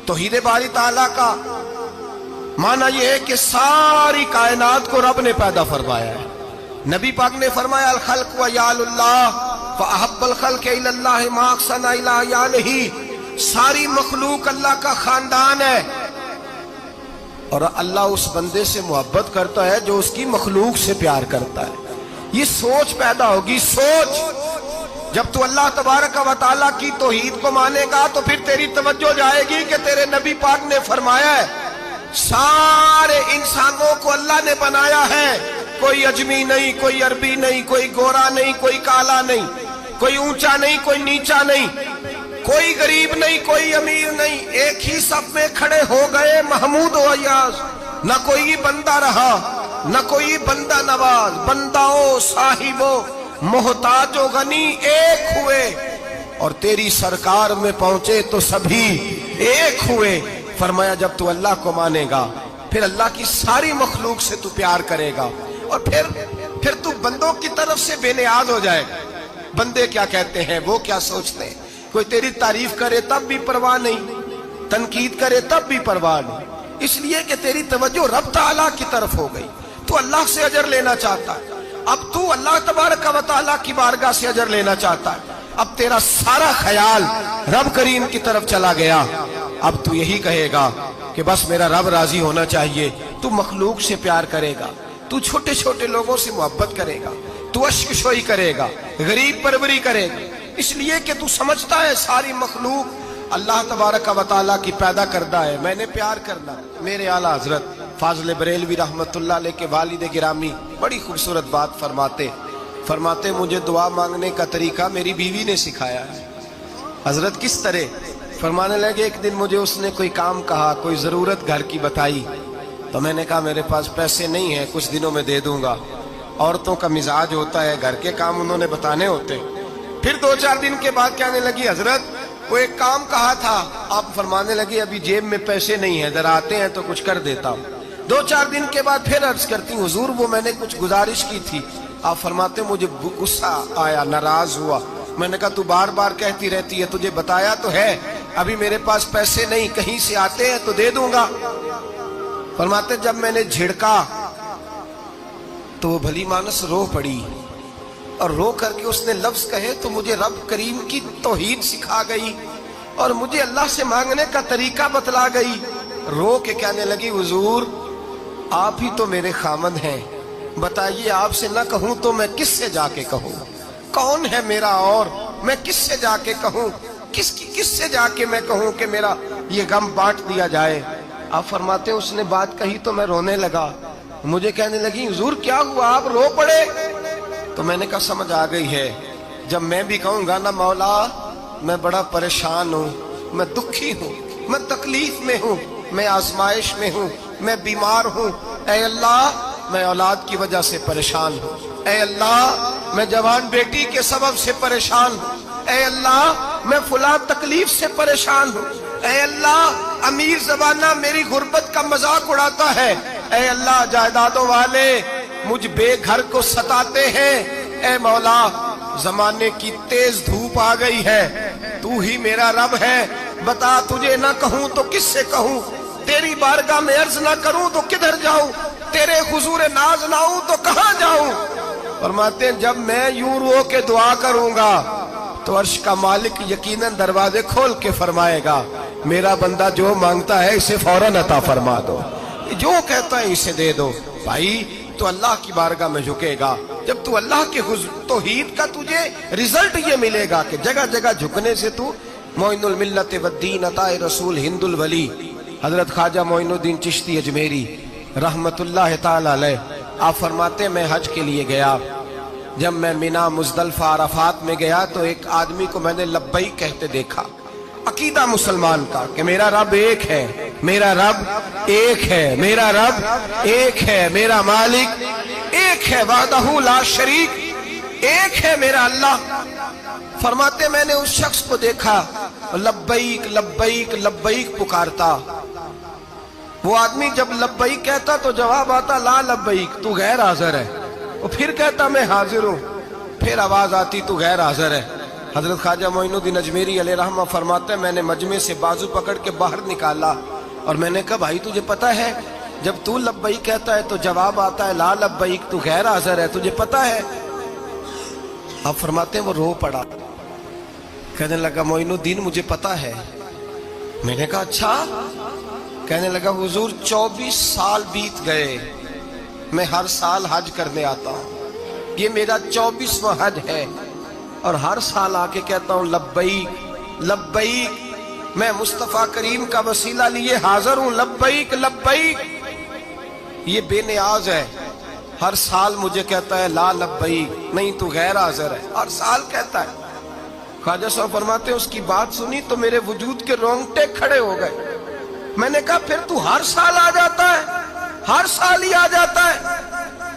توحید باری تعالیٰ کا معنی یہ ہے کہ ساری کائنات کو رب نے پیدا فرمایا ہے. نبی پاک نے فرمایا الخلق وعیال اللہ فاحب الخلق الی اللہ ما احسن الی عیالہ. ساری مخلوق اللہ کا خاندان ہے اور اللہ اس بندے سے محبت کرتا ہے جو اس کی مخلوق سے پیار کرتا ہے. یہ سوچ پیدا ہوگی. سوچ جب تو اللہ تبارک و تعالیٰ کی توحید کو مانے گا تو پھر تیری توجہ جائے گی کہ تیرے نبی پاک نے فرمایا ہے سارے انسانوں کو اللہ نے بنایا ہے. کوئی اجمی نہیں, کوئی عربی نہیں, کوئی گورا نہیں, کوئی کالا نہیں, کوئی اونچا نہیں, کوئی نیچا نہیں, کوئی غریب نہیں, کوئی امیر نہیں. ایک ہی صف میں کھڑے ہو گئے محمود و ایاز. نہ کوئی بندہ رہا نہ کوئی بندہ نواز. بنداؤ صاحبو محتاج و غنی ایک ہوئے اور تیری سرکار میں پہنچے تو سبھی ایک ہوئے. فرمایا جب تو اللہ کو مانے گا پھر اللہ کی ساری مخلوق سے تو پیار کرے گا اور پھر تو بندوں کی طرف سے بے نیاز ہو جائے گا. بندے کیا کہتے ہیں, وہ کیا سوچتے ہیں. کوئی تیری تعریف کرے تب بھی پرواہ نہیں, تنقید کرے تب بھی پرواہ نہیں, اس لیے کہ تیری توجہ رب تعالیٰ کی طرف ہو گئی. تو اللہ سے اجر لینا چاہتا ہے. اب تو اللہ تبارک و تعالیٰ کی بارگاہ سے اجر لینا چاہتا ہے. اب تیرا سارا خیال رب کریم کی طرف چلا گیا. اب تو یہی کہے گا کہ بس میرا رب راضی ہونا چاہیے. تو مخلوق سے پیار کرے گا, تو چھوٹے چھوٹے لوگوں سے محبت کرے گا, تو اشک شوئی کرے گا, غریب پروری کرے گا, اس لیے کہ تو سمجھتا ہے ساری مخلوق اللہ تبارک و تعالیٰ کی پیدا کردہ ہے, میں نے پیار کرنا. میرے اعلیٰ حضرت فاضل بریلوی رحمت اللہ علیہ کے والد گرامی بڑی خوبصورت بات فرماتے مجھے دعا مانگنے کا طریقہ میری بیوی نے سکھایا ہے. حضرت کس طرح؟ فرمانے لگے ایک دن مجھے اس نے کوئی کام کہا, کوئی ضرورت گھر کی بتائی, تو میں نے کہا میرے پاس پیسے نہیں ہیں, کچھ دنوں میں دے دوں گا. عورتوں کا مزاج ہوتا ہے, گھر کے کام انہوں نے بتانے ہوتے. پھر 2-4 دن کے بعد کہنے لگی حضرت وہ ایک کام کہا تھا. آپ فرمانے لگے ابھی جیب میں پیسے نہیں ہیں, ذرا آتے ہیں تو کچھ کر دیتا ہوں. 2-4 دن کے بعد پھر عرض کرتی ہوں حضور وہ میں نے کچھ گزارش کی تھی. آپ فرماتے مجھے غصہ آیا, ناراض ہوا. میں نے کہا تو بار بار کہتی رہتی ہے, تجھے بتایا تو ہے, ابھی میرے پاس پیسے نہیں, کہیں سے آتے ہیں تو دے دوں گا. فرماتے جب میں نے جھڑکا تو وہ بھلی مانس رو پڑی اور رو کر کے اس نے لفظ کہے تو مجھے رب کریم کی توحید سکھا گئی اور مجھے اللہ سے مانگنے کا طریقہ بتلا گئی. رو کے کہنے لگی حضور آپ ہی تو میرے خامند ہیں, بتائیے آپ سے نہ کہوں تو میں کس سے جا کے کہوں؟ کون ہے میرا اور میں کس سے جا کے کہوں؟ کس سے جا کے میں کہوں کہ میرا یہ غم بانٹ دیا جائے؟ آپ فرماتے اس نے بات کہی تو میں رونے لگا. مجھے کہنے لگی حضور کیا ہوا, آپ رو پڑے؟ تو میں نے کہا سمجھ آ گئی ہے, جب میں بھی کہوں گا نا مولا میں بڑا پریشان ہوں, میں دکھی ہوں, میں تکلیف میں ہوں, میں آزمائش میں ہوں, میں بیمار ہوں, اے اللہ میں اولاد کی وجہ سے پریشان ہوں, اے اللہ میں جوان بیٹی کے سبب سے پریشان ہوں, اے اللہ میں فلاں تکلیف سے پریشان ہوں, اے اللہ امیر زبانہ میری غربت کا مذاق اڑاتا ہے, اے اللہ جائیدادوں والے مجھ بے گھر کو ستاتے ہیں, اے مولا زمانے کی تیز دھوپ آ گئی ہے, تو ہی میرا رب ہے, بتا تجھے نہ کہوں تو کس سے کہوں, تیری بارگاہ میں عرض نہ کروں تو کدھر جاؤں, تیرے حضور ناز نہ ہوں تو کہاں جاؤں؟ فرماتے ہیں جب میں یوں رو کے دعا کروں گا تو عرش کا مالک یقیناً دروازے کھول کے فرمائے گا میرا بندہ جو مانگتا ہے اسے فوراً عطا فرما دو, جو کہتا ہے اسے دے دو. بھائی تو اللہ کی بارگاہ میں جھکے گا, جب تو اللہ کے توحید کا تجھے رزلٹ یہ ملے گا کہ جگہ جگہ جھکنے سے تو معین الملت والدین عطا رسول ہند الولی حضرت خواجہ معین الدین چشتی اجمیری رحمت اللہ تعالی علیہ. آپ فرماتے میں حج کے لیے گیا, جب میں مینا مزدلفہ عرفات میں گیا تو ایک آدمی کو میں نے لبیک کہتے دیکھا, عقیدہ مسلمان کا کہ میرا رب ایک ہے, میرا رب ایک ہے, میرا رب ایک ہے, میرا مالک ایک ہے, وحدہ لا شریک, ایک ہے میرا اللہ. فرماتے میں نے اس شخص کو دیکھا لبیک لبیک لبیک پکارتا. وہ آدمی جب لبیک کہتا تو جواب آتا لا لبیک, تو غیر حاضر ہے. وہ پھر کہتا میں حاضر ہوں, پھر آواز آتی تو غیر حاضر ہے. حضرت خواجہ معین الدین اجمیری علیہ رحمہ فرماتے ہیں میں نے مجمع سے بازو پکڑ کے باہر نکالا اور میں نے کہا بھائی تجھے پتہ ہے جب تو لبیک کہتا ہے تو جواب آتا ہے لا لبیک، تو غیر حاضر ہے، تجھے پتہ ہے؟ آپ فرماتے ہیں وہ رو پڑا، کہنے لگا معین الدین مجھے پتہ ہے۔ میں نے کہا اچھا؟ کہنے لگا حضور 24 سال بیت گئے، میں ہر سال حج کرنے آتا ہوں، یہ میرا 24واں حج ہے، اور ہر سال آ کے کہتا ہوں لبیک لبیک، میں مصطفیٰ کریم کا وسیلہ لیے حاضر ہوں، لبیک لبیک۔ یہ بے نیاز ہے، ہر سال مجھے کہتا ہے لا لبیک، نہیں تو غیر حاضر ہے، ہر سال کہتا ہے۔ خواجہ صاحب فرماتے ہیں اس کی بات سنی تو میرے وجود کے رونگٹے کھڑے ہو گئے۔ میں نے کہا پھر تو ہر سال آ جاتا ہے، ہر سال ہی آ جاتا ہے،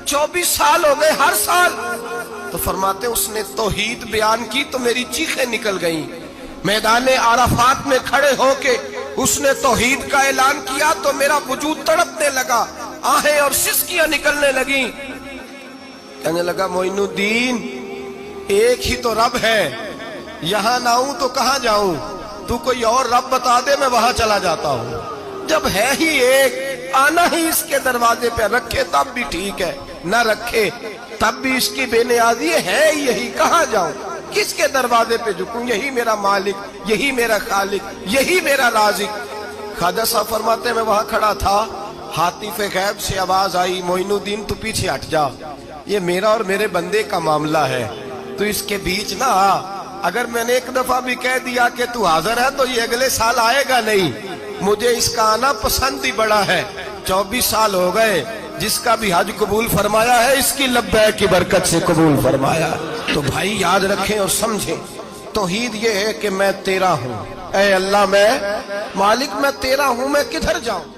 24 سال ہو گئے ہر سال۔ تو فرماتے اس نے توحید بیان کی تو میری چیخیں نکل گئیں، میدان عرفات میں کھڑے ہو کے اس نے توحید کا اعلان کیا تو میرا وجود تڑپنے لگا، آہیں اور سسکیاں نکلنے لگیں۔ کہنے لگا معین الدین ایک ہی تو رب ہے، یہاں نہ ہوں تو کہاں جاؤں، تو کوئی اور رب بتا دے میں وہاں چلا جاتا ہوں، جب ہے ہی ایک آنا ہی اس کے دروازے پہ، رکھے تب بھی ٹھیک ہے نہ رکھے تب بھی اس کی بے نیازی ہے یہی، کہاں جاؤں کس کے دروازے پہ جھکوں، یہی میرا مالک، یہی میرا خالق، یہی میرا رازق۔ خواجہ صاحب فرماتے ہیں میں وہاں کھڑا تھا، حاطف غیب سے آواز آئی معین الدین تو پیچھے ہٹ جا، یہ میرا اور میرے بندے کا معاملہ ہے، تو اس کے بیچ نہ آ، اگر میں نے ایک دفعہ بھی کہہ دیا کہ تو حاضر ہے تو یہ اگلے سال آئے گا نہیں، مجھے اس کا آنا پسند ہی بڑا ہے۔ 24 سال ہو گئے، جس کا بھی حج قبول فرمایا ہے اس کی لبیک کی برکت سے قبول فرمایا۔ تو بھائی یاد رکھیں اور سمجھیں، توحید یہ ہے کہ میں تیرا ہوں، اے اللہ میں مالک میں تیرا ہوں، میں کدھر جاؤں؟